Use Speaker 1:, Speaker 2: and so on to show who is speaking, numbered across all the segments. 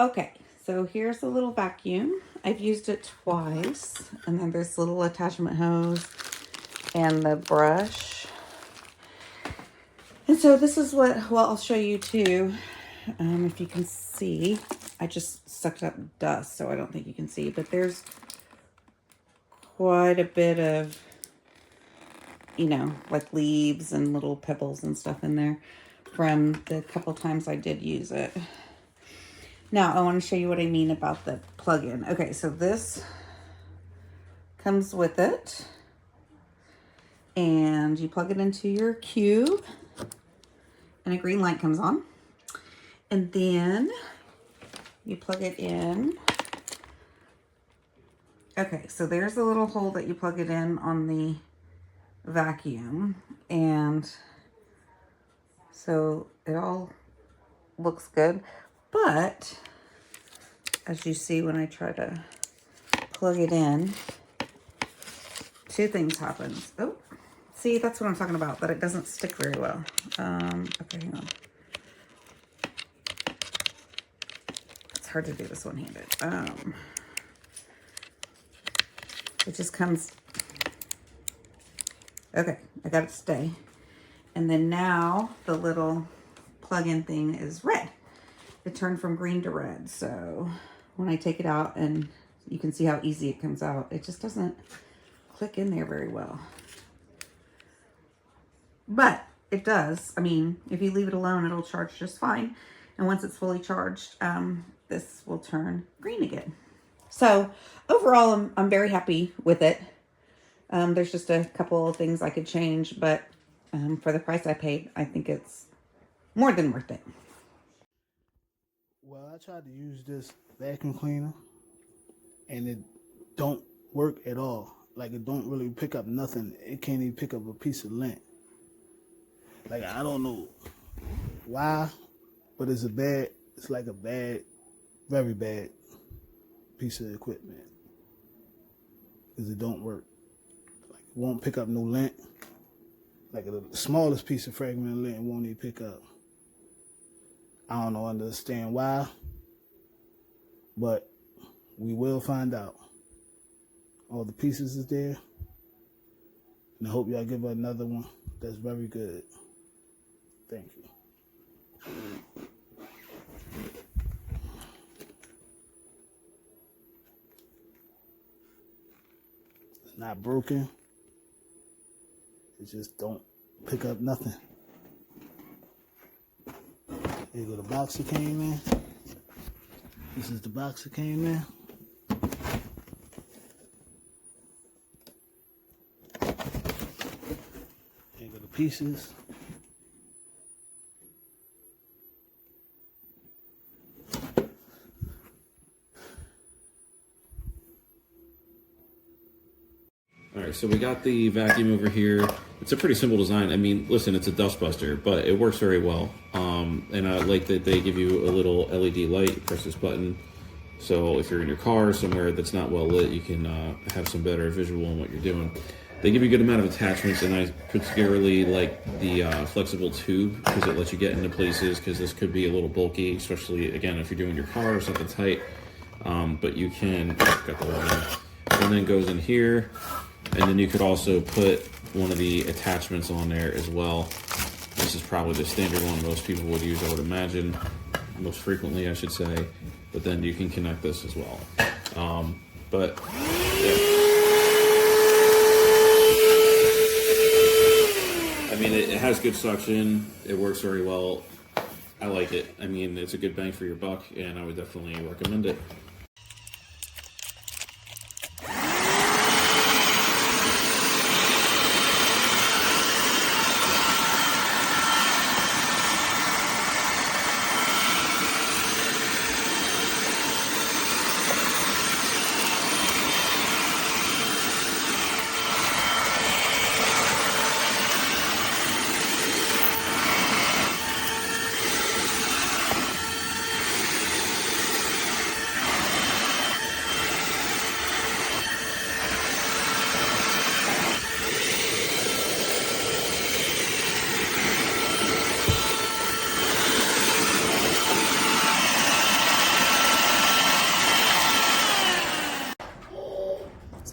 Speaker 1: Okay, so here's the little vacuum. I've used it twice, and then there's little attachment hose and the brush. And so this is what, well, I'll show you too, if you can see. I just sucked up dust, so I don't think you can see, but there's quite a bit of, you know, like leaves and little pebbles and stuff in there from the couple times I did use it. Now, I want to show you what I mean about the plug-in. Okay, so this comes with it. And you plug it into your cube. And a green light comes on. And then you plug it in. Okay, so there's the little hole that you plug it in on the vacuum. And so it all looks good. But as you see when I try to plug it in, two things happen. Oh, see, that's what I'm talking about, that it doesn't stick very well. Okay, hang on. It's hard to do this one-handed. It just comes. Okay, I got it to stay. And then now the little plug-in thing is red. It turned from green to red. So when I take it out, and you can see how easy it comes out, it just doesn't click in there very well. But it does. I mean, if you leave it alone, it'll charge just fine. And once it's fully charged, this will turn green again. So overall, I'm very happy with it. There's just a couple of things I could change, but for the price I paid, I think it's more than worth it.
Speaker 2: Well, I tried to use this vacuum cleaner, and it don't work at all. Like, it don't really pick up nothing. It can't even pick up a piece of lint. Like, I don't know why, but it's like a bad, very bad piece of equipment. Because it don't work. Like, it won't pick up no lint. Like, the smallest piece of fragment of lint won't even pick up. I don't understand why, but we will find out. All the pieces is there, and I hope y'all give her another one that's very good. Thank you. It's not broken. It just don't pick up nothing. Here go the box that came in. This is the box that came in. Here go the pieces.
Speaker 3: All right, so we got the vacuum over here. It's a pretty simple design. I mean, listen, it's a dust buster, but it works very well. And I like that they give you a little LED light. You press this button. So if you're in your car or somewhere that's not well lit, you can have some better visual on what you're doing. They give you a good amount of attachments, and I particularly like the flexible tube because it lets you get into places, because this could be a little bulky, especially, again, if you're doing your car or something tight. But you can, got the one, and then goes in here. And then you could also put one of the attachments on there as well. This is probably the standard one most people would use, I would imagine, most frequently, I should say. But then you can connect this as well. But yeah. I mean, it has good suction. It works very well. I like it. I mean, it's a good bang for your buck, and I would definitely recommend it.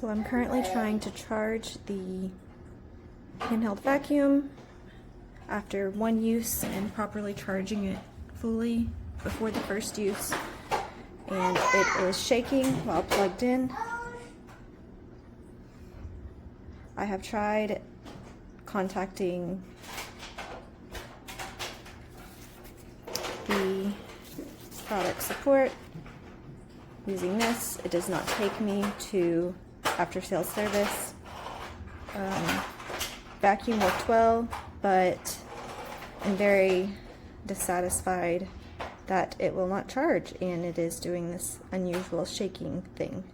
Speaker 4: So I'm currently trying to charge the handheld vacuum after one use and properly charging it fully before the first use. And it is shaking while plugged in. I have tried contacting the product support using this. It does not take me to after sales service. Vacuum worked well, but I'm very dissatisfied that it will not charge and it is doing this unusual shaking thing.